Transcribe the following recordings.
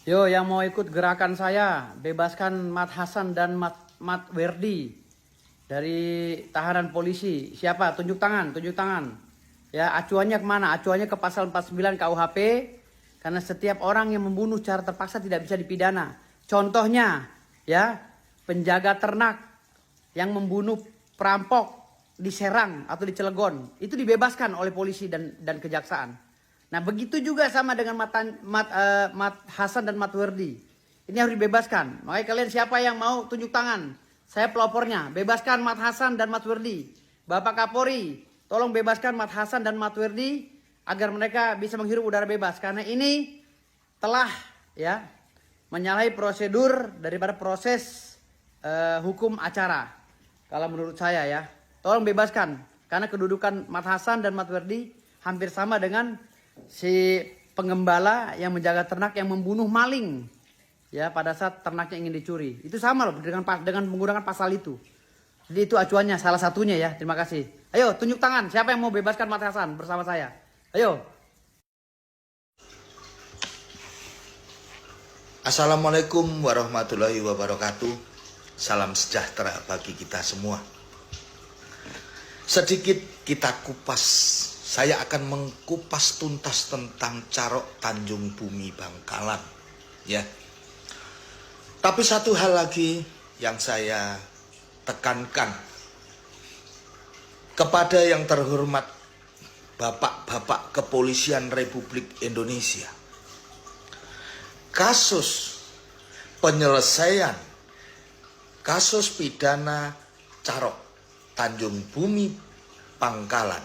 Yo, yang mau ikut gerakan saya, bebaskan Mat Hasan dan Mat Werdi dari tahanan polisi. Siapa? Tunjuk tangan, tunjuk tangan. Ya, acuannya kemana? Acuannya ke pasal 49 KUHP, karena setiap orang yang membunuh secara terpaksa tidak bisa dipidana. Contohnya, ya, penjaga ternak yang membunuh perampok di Serang atau di Cilegon, itu dibebaskan oleh polisi dan kejaksaan. Nah, begitu juga sama dengan Mat Hasan dan Mat Werdi. Ini harus dibebaskan. Makanya kalian siapa yang mau tunjuk tangan? Saya pelopornya. Bebaskan Mat Hasan dan Mat Werdi. Bapak Kapolri, tolong bebaskan Mat Hasan dan Mat Werdi agar mereka bisa menghirup udara bebas. Karena ini telah ya menyalahi prosedur daripada proses hukum acara. Kalau menurut saya ya, tolong bebaskan. Karena kedudukan Mat Hasan dan Mat Werdi hampir sama dengan si pengembala yang menjaga ternak yang membunuh maling ya pada saat ternaknya ingin dicuri. Itu sama loh dengan menggunakan pasal itu. Jadi itu acuannya salah satunya ya. Terima kasih. Ayo tunjuk tangan siapa yang mau bebaskan Mat Hasan bersama saya. Ayo. Assalamualaikum warahmatullahi wabarakatuh. Salam sejahtera bagi kita semua. Sedikit kita kupas. Saya akan mengkupas tuntas tentang Carok Tanjung Bumi Bangkalan, ya. Tapi satu hal lagi yang saya tekankan kepada yang terhormat Bapak-bapak Kepolisian Republik Indonesia. Kasus penyelesaian kasus pidana Carok Tanjung Bumi Bangkalan,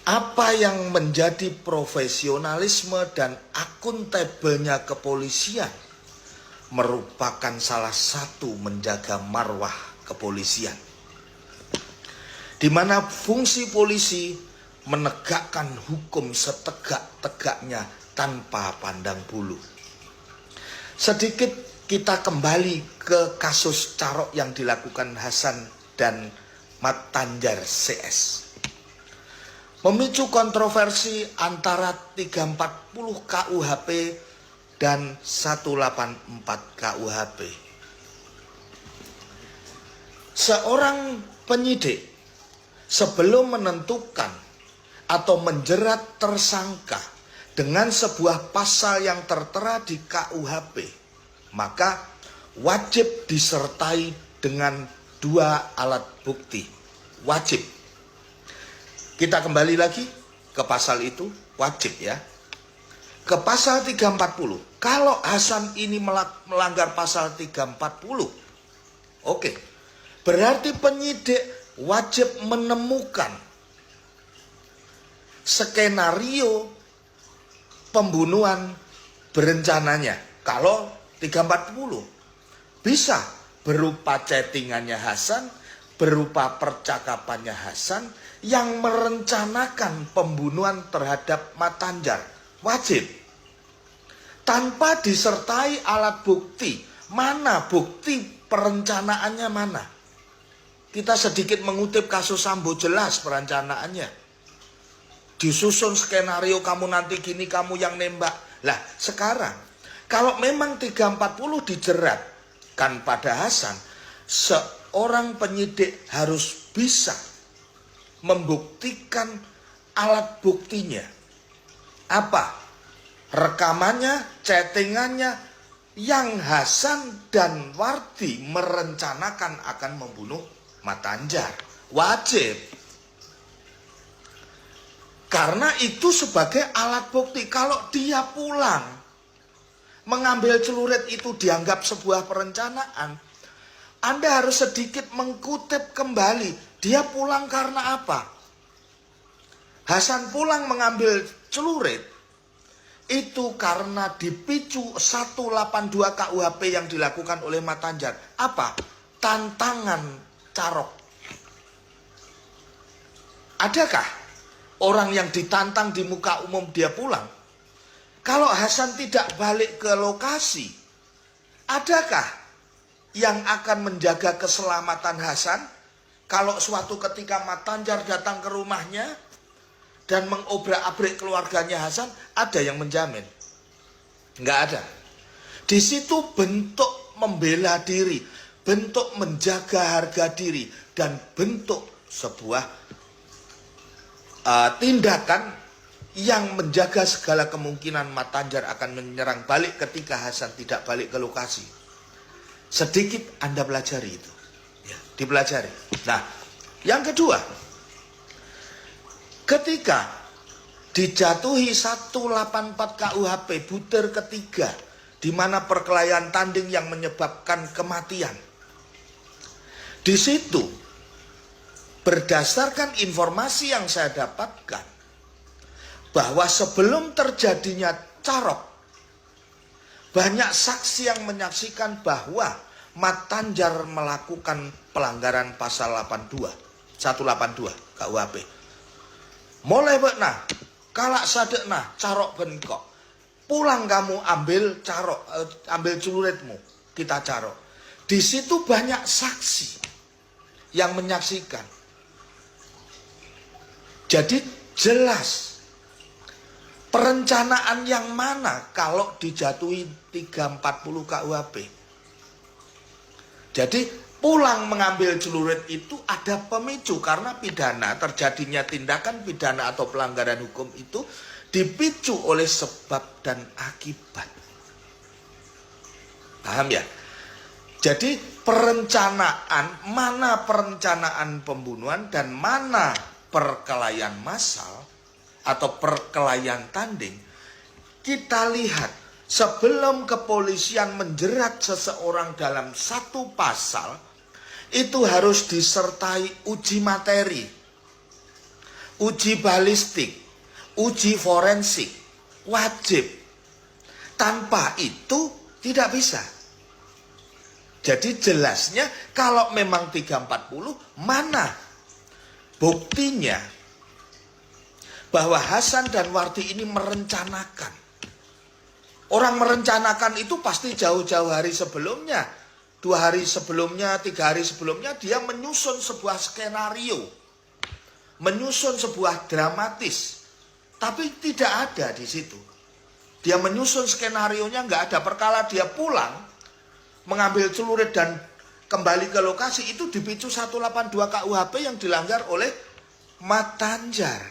apa yang menjadi profesionalisme dan akuntabelnya kepolisian merupakan salah satu menjaga marwah kepolisian, di mana fungsi polisi menegakkan hukum setegak-tegaknya tanpa pandang bulu. Sedikit kita kembali ke kasus Carok yang dilakukan Hasan dan Mat Tanjar CS. Memicu kontroversi antara 340 KUHP dan 184 KUHP. Seorang penyidik sebelum menentukan atau menjerat tersangka dengan sebuah pasal yang tertera di KUHP, maka wajib disertai dengan 2 alat bukti. Wajib. Kita kembali lagi ke pasal itu, wajib ya. Ke pasal 340. Kalau Hasan ini melanggar pasal 340, oke. Berarti penyidik wajib menemukan skenario pembunuhan berencananya. Kalau 340 bisa berupa chattingannya Hasan, berupa percakapannya Hasan yang merencanakan pembunuhan terhadap Mat Tanjar. Wajib. Tanpa disertai alat bukti. Mana bukti perencanaannya mana? Kita sedikit mengutip kasus Sambo, jelas perencanaannya. Disusun skenario, kamu nanti gini, kamu yang nembak. Lah sekarang kalau memang 340 dijeratkan pada Hasan, seorang penyidik harus bisa membuktikan alat buktinya. Apa? Rekamannya, chattingannya yang Hasan dan Wardi merencanakan akan membunuh Mat Tanjar. Wajib. Karena itu sebagai alat bukti. Kalau dia pulang mengambil celurit, itu dianggap sebuah perencanaan. Anda harus sedikit mengkutip kembali. Dia pulang karena apa? Hasan pulang mengambil celurit itu karena dipicu 182 KUHP yang dilakukan oleh Mat Tanjar. Apa? Tantangan Carok. Adakah orang yang ditantang di muka umum dia pulang? Kalau Hasan tidak balik ke lokasi, adakah yang akan menjaga keselamatan Hasan? Kalau suatu ketika Mat Tanjar datang ke rumahnya dan mengobrak-abrik keluarganya Hasan, ada yang menjamin? Nggak ada. Di situ bentuk membela diri, bentuk menjaga harga diri, dan bentuk sebuah tindakan yang menjaga segala kemungkinan Mat Tanjar akan menyerang balik ketika Hasan tidak balik ke lokasi. Sedikit Anda pelajari itu, ya, dipelajari. Nah, yang kedua, ketika dijatuhi 184 KUHP butir ketiga, di mana perkelahian tanding yang menyebabkan kematian. Di situ, berdasarkan informasi yang saya dapatkan, bahwa sebelum terjadinya carok, banyak saksi yang menyaksikan bahwa Mat Tanjar melakukan pelanggaran pasal 182 KUHP. Mulai bekna, kalak sadekna, carok bengkok. Pulang kamu ambil carok, ambil celuritmu, kita carok. Di situ banyak saksi yang menyaksikan. Jadi jelas perencanaan yang mana kalau dijatuhi 340 KUHP. Jadi pulang mengambil celurit itu ada pemicu, karena pidana, terjadinya tindakan pidana atau pelanggaran hukum itu dipicu oleh sebab dan akibat. Paham ya? Jadi perencanaan, mana perencanaan pembunuhan dan mana perkelahian massal atau perkelahian tanding, kita lihat sebelum kepolisian menjerat seseorang dalam satu pasal, itu harus disertai uji materi, uji balistik, uji forensik, wajib. Tanpa itu tidak bisa. Jadi jelasnya kalau memang 340, mana buktinya bahwa Hasan dan Wardi ini merencanakan. Orang merencanakan itu pasti jauh-jauh hari sebelumnya. 2 hari sebelumnya, 3 hari sebelumnya dia menyusun sebuah skenario. Menyusun sebuah dramatis. Tapi tidak ada di situ. Dia menyusun skenarionya, nggak ada. Perkala dia pulang, mengambil celurit dan kembali ke lokasi, itu dipicu 182 KUHP yang dilanggar oleh Mat Tanjar.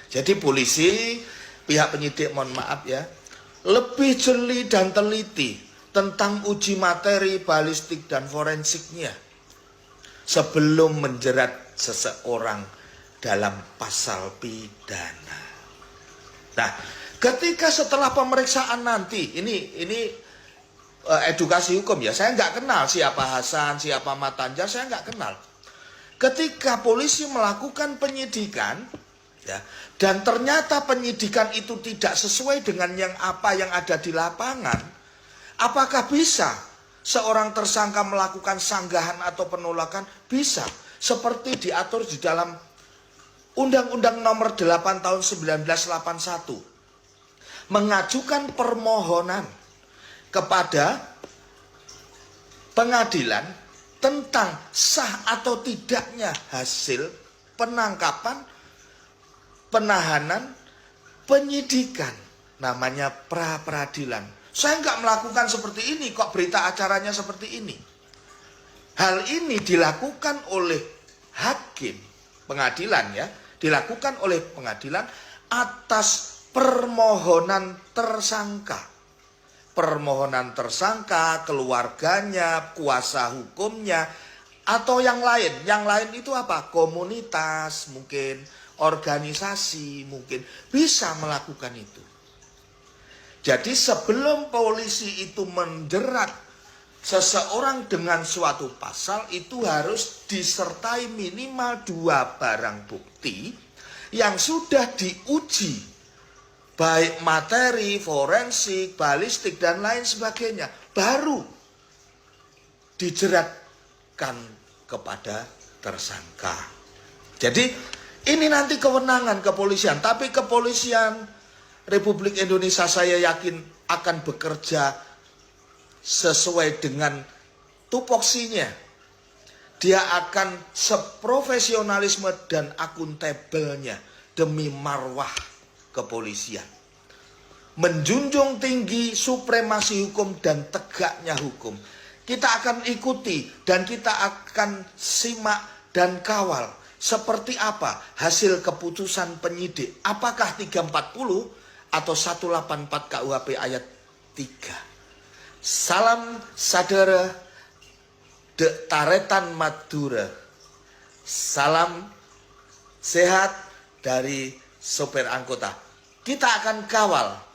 Jadi polisi, pihak penyidik, mohon maaf ya, lebih jeli dan teliti tentang uji materi, balistik, dan forensiknya sebelum menjerat seseorang dalam pasal pidana. Nah, ketika setelah pemeriksaan nanti, ini edukasi hukum ya, saya nggak kenal siapa Hasan, siapa Mat Tanjar, saya nggak kenal. Ketika polisi melakukan penyidikan, ya, dan ternyata penyidikan itu tidak sesuai dengan yang ada di lapangan, apakah bisa seorang tersangka melakukan sanggahan atau penolakan? Bisa, seperti diatur di dalam Undang-Undang Nomor 8 Tahun 1981, mengajukan permohonan kepada pengadilan tentang sah atau tidaknya hasil penangkapan, penahanan, penyidikan, namanya pra-peradilan. Saya nggak melakukan seperti ini, kok berita acaranya seperti ini. Hal ini dilakukan oleh hakim pengadilan ya, dilakukan oleh pengadilan atas permohonan tersangka. Permohonan tersangka, keluarganya, kuasa hukumnya, atau yang lain. Yang lain itu apa? Komunitas mungkin, organisasi mungkin bisa melakukan itu. Jadi sebelum polisi itu menjerat seseorang dengan suatu pasal, itu harus disertai minimal 2 barang bukti yang sudah diuji, baik materi, forensik, balistik, dan lain sebagainya, baru dijeratkan kepada tersangka. Jadi ini nanti kewenangan kepolisian, tapi kepolisian Republik Indonesia saya yakin akan bekerja sesuai dengan tupoksinya. Dia akan seprofesionalisme dan akuntabelnya demi marwah kepolisian. menjunjung tinggi supremasi hukum dan tegaknya hukum. Kita akan ikuti dan kita akan simak dan kawal seperti apa hasil keputusan penyidik. Apakah 340 atau 184 KUHP ayat 3. Salam saudara de Taretan Madura. Salam sehat dari sopir angkutan. Kita akan kawal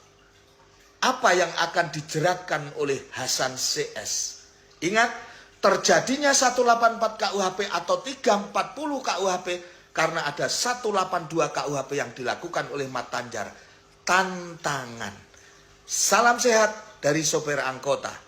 apa yang akan dijeratkan oleh Hasan CS. Ingat, terjadinya 184 KUHP atau 340 KUHP karena ada 182 KUHP yang dilakukan oleh Mat Tanjar. Tantangan. Salam sehat dari sopir angkota.